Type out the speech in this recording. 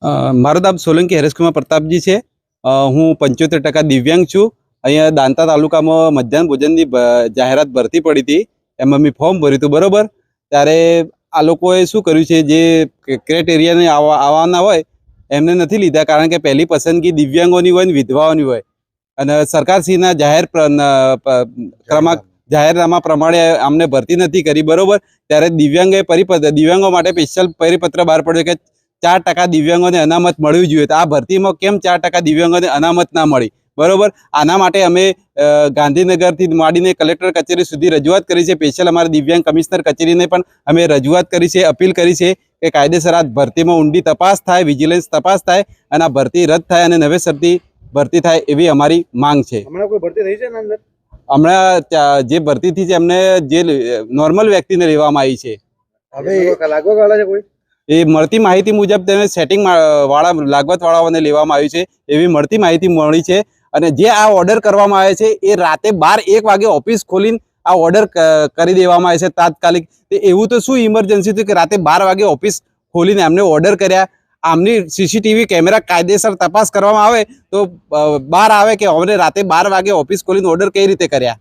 મારું નામ સોલંકી હરેશકુમાર પ્રતાપજી છે। હું 75% દિવ્યાંગ છું। અહીંયા દાંતા તાલુકામાં મધ્યાહન ભોજનની જાહેરાત ભરતી પડી હતી, એમાં મેં ફોર્મ ભર્યું હતું બરાબર। ત્યારે આ લોકોએ શું કર્યું છે, જે ક્રાઇટેરિયાને આવવાના હોય એમને નથી લીધા, કારણ કે પહેલી પસંદગી દિવ્યાંગોની હોય ને વિધવાઓની હોય, અને સરકારશ્રીના જાહેરનામા પ્રમાણે અમને ભરતી નથી કરી બરાબર। ત્યારે દિવ્યાંગો માટે સ્પેશિયલ પરિપત્ર બહાર પડ્યો કે 4% દિવ્યાંગોને અનામત મળવી જોઈએ। તો આ ભરતીમાં કેમ 4% દિવ્યાંગોને અનામત ના મળી બરાબર? આના માટે અમે ગાંધીનગરથી માંડીને કલેક્ટર કચેરી સુધી રજૂઆત કરી છે। સ્પેશિયલ અમારા દિવ્યાંગ કમિશનર કચેરીને પણ અમે રજૂઆત કરી છે, અપીલ કરી છે કે કાયદેસર આ ભરતીમાં ઊંડી તપાસ થાય, વિજિલન્સ તપાસ થાય અને આ ભરતી રદ થાય અને નવેસરથી ભરતી થાય એવી અમારી માંગ છે। હમણાં કોઈ ભરતી થઈ છે ને અંદર? હમણાં જે ભરતી થઈ છે એમને જે નોર્મલ વ્યક્તિને લેવામાં આવી છે। હવે લાગવા વાળા છે કોઈ? એ મળતી માહિતી મુજબ તેને સેટિંગ વાળા લાગવત વાળાઓને લેવામાં આવ્યું છે એવી મળતી માહિતી મળી છે। અને જે આ ઓર્ડર કરવામાં આવે છે એ રાતે 12-1 વાગે ઓફિસ ખોલીને આ ઓર્ડર કરી દેવામાં આવે છે તાત્કાલિક। એવું તો શું ઇમરજન્સી હતી કે રાતે 12 વાગે ઓફિસ ખોલીને એમને ઓર્ડર કર્યા? આમની સીસીટીવી કેમેરા કાયદેસર તપાસ કરવામાં આવે તો બહાર આવે કે અમને રાતે 12 વાગે ઓફિસ ખોલીને ઓર્ડર કઈ રીતે કર્યા।